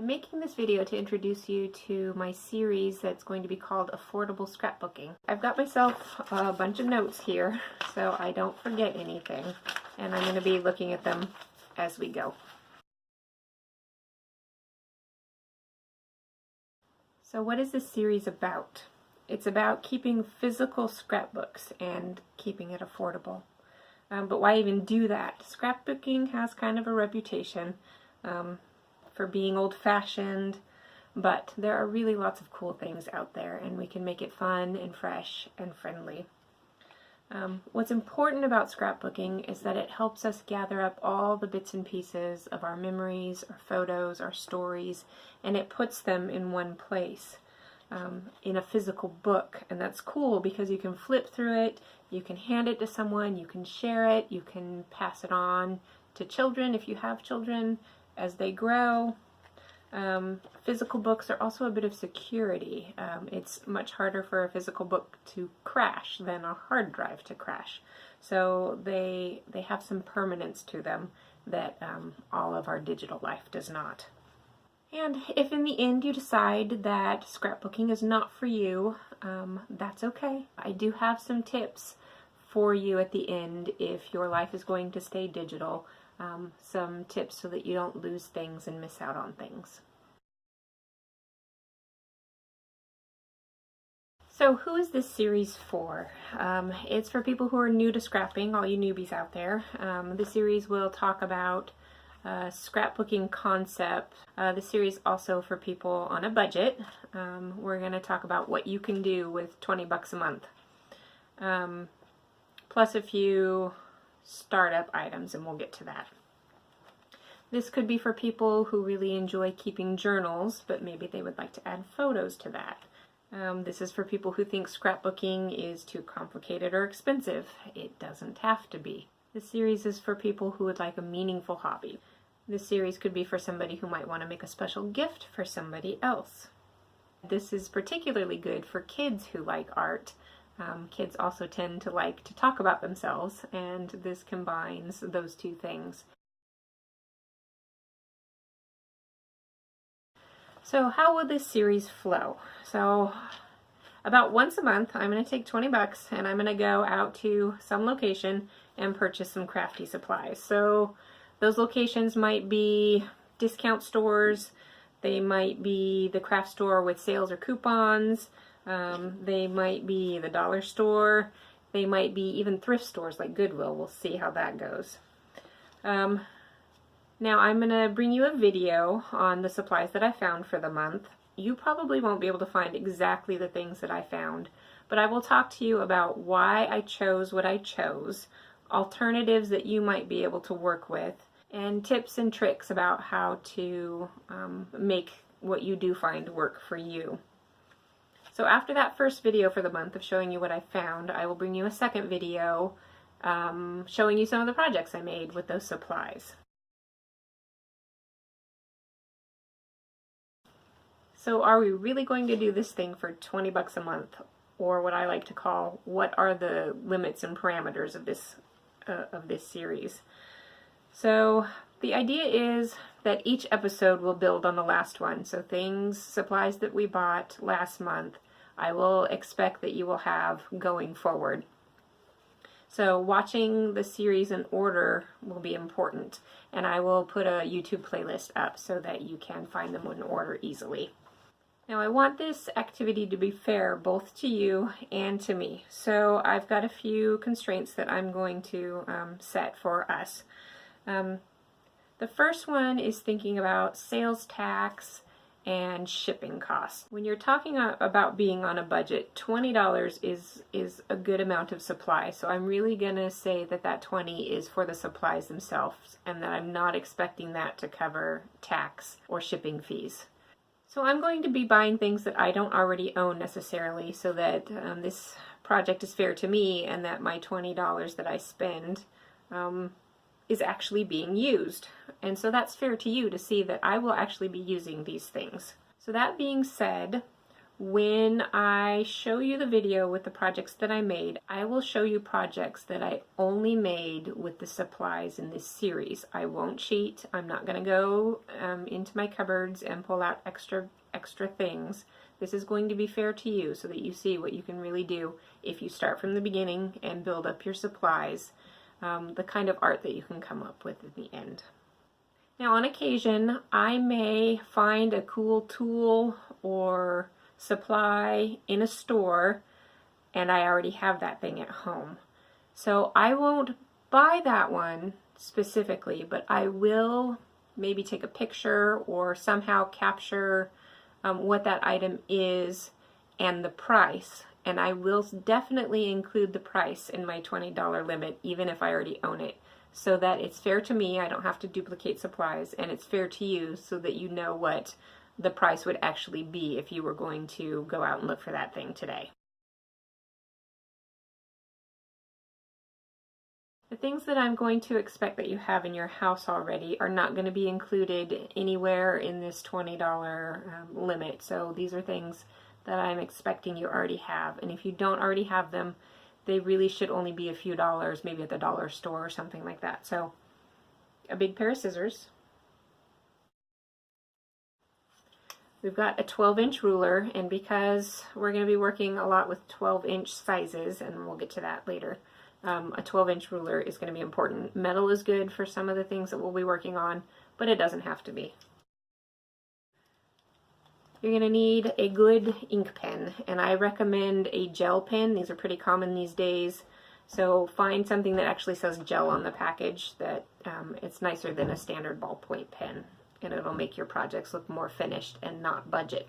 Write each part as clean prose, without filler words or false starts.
I'm making this video to introduce you to my series that's going to be called Affordable Scrapbooking. I've got myself a bunch of notes here so I don't forget anything, and I'm going to be looking at them as we go. So what is this series about? It's about keeping physical scrapbooks and keeping it affordable. But why even do that? Scrapbooking has kind of a reputation for being old-fashioned, but there are really lots of cool things out there, and we can make it fun and fresh and friendly. What's important about scrapbooking is that it helps us gather up all the bits and pieces of our memories, our photos, our stories, and it puts them in one place, in a physical book. And that's cool because you can flip through it, you can hand it to someone, you can share it, you can pass it on to children if you have children as they grow. Physical books are also a bit of security. It's much harder for a physical book to crash than a hard drive to crash. So they have some permanence to them that all of our digital life does not. And if in the end you decide that scrapbooking is not for you, that's okay. I do have some tips for you at the end if your life is going to stay digital. Some tips so that you don't lose things and miss out on things. So who is this series for? It's for people who are new to scrapping, all you newbies out there. The series will talk about scrapbooking concept. The series also for people on a budget. We're going to talk about what you can do with 20 bucks a month. Plus a few startup items, and we'll get to that. This could be for people who really enjoy keeping journals, but maybe they would like to add photos to that. This is for people who think scrapbooking is too complicated or expensive. It doesn't have to be. This series is for people who would like a meaningful hobby. This series could be for somebody who might want to make a special gift for somebody else. This is particularly good for kids who like art. Kids also tend to like to talk about themselves, and this combines those two things. So how will this series flow? So about once a month I'm going to take 20 bucks and I'm going to go out to some location and purchase some crafty supplies. So those locations might be discount stores, they might be the craft store with sales or coupons, they might be the dollar store, they might be even thrift stores like Goodwill. We'll see how that goes. Now I'm going to bring you a video on the supplies that I found for the month. You probably won't be able to find exactly the things that I found, but I will talk to you about why I chose what I chose, alternatives that you might be able to work with, and tips and tricks about how to make what you do find work for you. So after that first video for the month of showing you what I found, I will bring you a second video showing you some of the projects I made with those supplies. So are we really going to do this thing for 20 bucks a month, or what I like to call, what are the limits and parameters of this series? So the idea is that each episode will build on the last one. So supplies that we bought last month, I will expect that you will have going forward. So watching the series in order will be important, and I will put a YouTube playlist up so that you can find them in order easily. Now I want this activity to be fair both to you and to me. So I've got a few constraints that I'm going to set for us. The first one is thinking about sales tax and shipping costs. When you're talking about being on a budget, $20 is a good amount of supply. So I'm really going to say that that 20 is for the supplies themselves, and that I'm not expecting that to cover tax or shipping fees. So I'm going to be buying things that I don't already own necessarily, so that this project is fair to me and that my $20 that I spend is actually being used. And so that's fair to you to see that I will actually be using these things. So that being said, When I show you the video with the projects that I made, I will show you projects that I only made with the supplies in this series. I won't cheat. I'm not going to go into my cupboards and pull out extra things. This is going to be fair to you so that you see what you can really do if you start from the beginning and build up your supplies, the kind of art that you can come up with at the end. Now, on occasion, I may find a cool tool or supply in a store and I already have that thing at home. So I won't buy that one specifically, but I will maybe take a picture or somehow capture what that item is and the price. And I will definitely include the price in my $20 limit, even if I already own it, so that it's fair to me, I don't have to duplicate supplies, and it's fair to you so that you know what the price would actually be if you were going to go out and look for that thing today. The things that I'm going to expect that you have in your house already are not going to be included anywhere in this $20 limit. So these are things that I'm expecting you already have. And if you don't already have them, they really should only be a few dollars, maybe at the dollar store or something like that. So a big pair of scissors. We've got a 12-inch ruler, and because we're going to be working a lot with 12-inch sizes, and we'll get to that later, a 12-inch ruler is going to be important. Metal is good for some of the things that we'll be working on, but it doesn't have to be. You're going to need a good ink pen, and I recommend a gel pen. These are pretty common these days, so find something that actually says gel on the package, that it's nicer than a standard ballpoint pen, and it'll make your projects look more finished and not budget.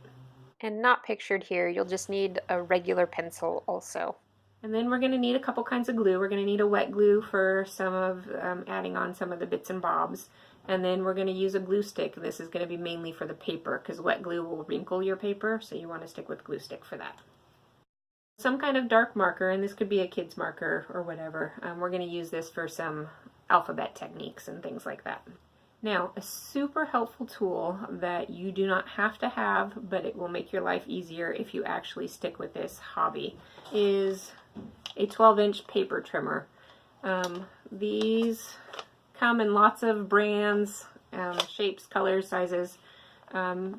And not pictured here, you'll just need a regular pencil also. And then we're going to need a couple kinds of glue. We're going to need a wet glue for some of adding on some of the bits and bobs. And then we're going to use a glue stick. This is going to be mainly for the paper because wet glue will wrinkle your paper, so you want to stick with glue stick for that. Some kind of dark marker, and this could be a kid's marker or whatever. We're going to use this for some alphabet techniques and things like that. Now, a super helpful tool that you do not have to have, but it will make your life easier if you actually stick with this hobby, is a 12-inch paper trimmer. These come in lots of brands, shapes, colors, sizes.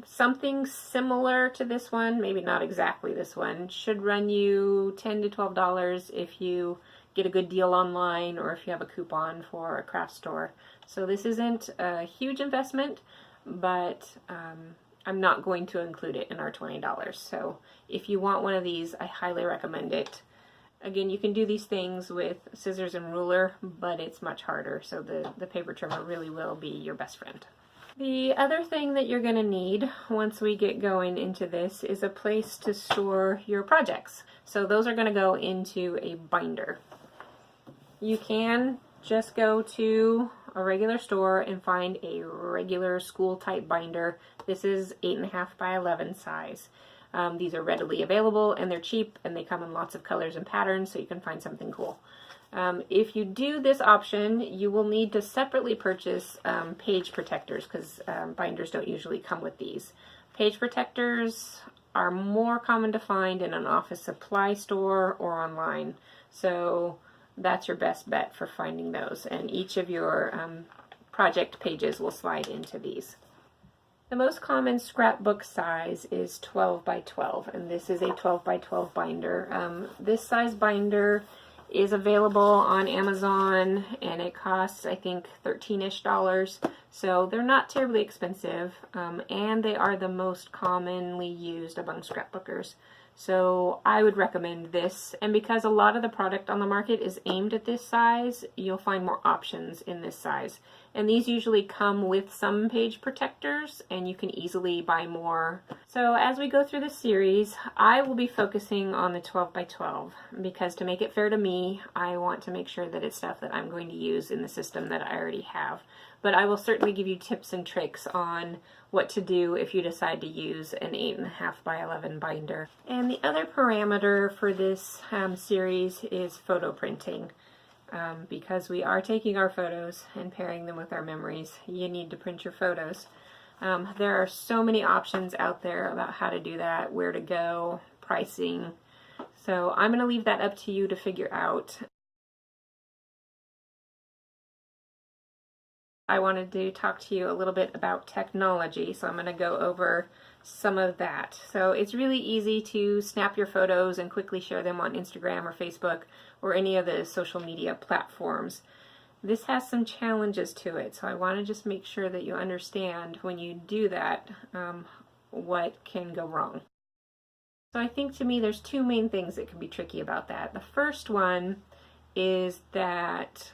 Something similar to this one, maybe not exactly this one, should run you $10 to $12 if you get a good deal online or if you have a coupon for a craft store. So this isn't a huge investment, but I'm not going to include it in our $20. So if you want one of these, I highly recommend it. Again, you can do these things with scissors and ruler, but it's much harder, so the paper trimmer really will be your best friend. The other thing that you're going to need once we get going into this is a place to store your projects. So those are going to go into a binder. You can just go to a regular store and find a regular school type binder. This is 8.5 by 11 size. These are readily available and they're cheap and they come in lots of colors and patterns, so you can find something cool. If you do this option, you will need to separately purchase page protectors because binders don't usually come with these. Page protectors are more common to find in an office supply store or online, so that's your best bet for finding those, and each of your project pages will slide into these. The most common scrapbook size is 12 by 12, and this is a 12 by 12 binder. This size binder is available on Amazon, and it costs, I think, $13-ish, so they're not terribly expensive, and they are the most commonly used among scrapbookers. So I would recommend this, and because a lot of the product on the market is aimed at this size, you'll find more options in this size. And these usually come with some page protectors, and you can easily buy more. So as we go through the series, I will be focusing on the 12 by 12, because to make it fair to me, I want to make sure that it's stuff that I'm going to use in the system that I already have. But I will certainly give you tips and tricks on what to do if you decide to use an 8.5 by 11 binder. And the other parameter for this series is photo printing. Because we are taking our photos and pairing them with our memories, you need to print your photos. There are so many options out there about how to do that, where to go, pricing. So I'm going to leave that up to you to figure out. I wanted to talk to you a little bit about technology, so I'm going to go over some of that. So it's really easy to snap your photos and quickly share them on Instagram or Facebook or any of the social media platforms. This has some challenges to it, so I want to just make sure that you understand when you do that what can go wrong. So I think to me there's two main things that can be tricky about that. The first one is that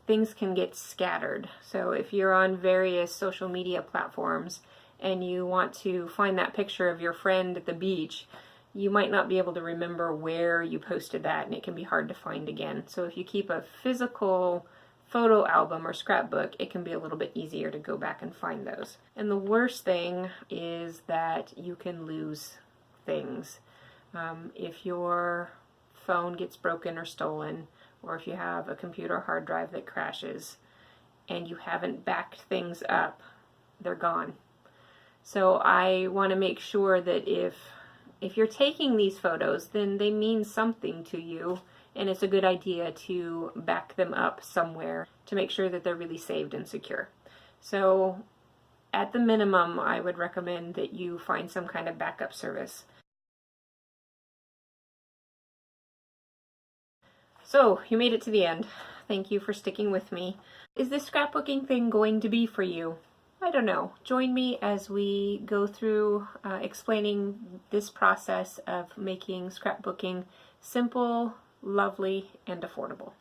things can get scattered. So if you're on various social media platforms and you want to find that picture of your friend at the beach, you might not be able to remember where you posted that, and it can be hard to find again. So if you keep a physical photo album or scrapbook, it can be a little bit easier to go back and find those. And the worst thing is that you can lose things. If your phone gets broken or stolen, or if you have a computer hard drive that crashes and you haven't backed things up, they're gone. So I want to make sure that if you're taking these photos, then they mean something to you, and it's a good idea to back them up somewhere to make sure that they're really saved and secure. So at the minimum, I would recommend that you find some kind of backup service. So, you made it to the end. Thank you for sticking with me. Is this scrapbooking thing going to be for you? I don't know. Join me as we go through explaining this process of making scrapbooking simple, lovely, and affordable.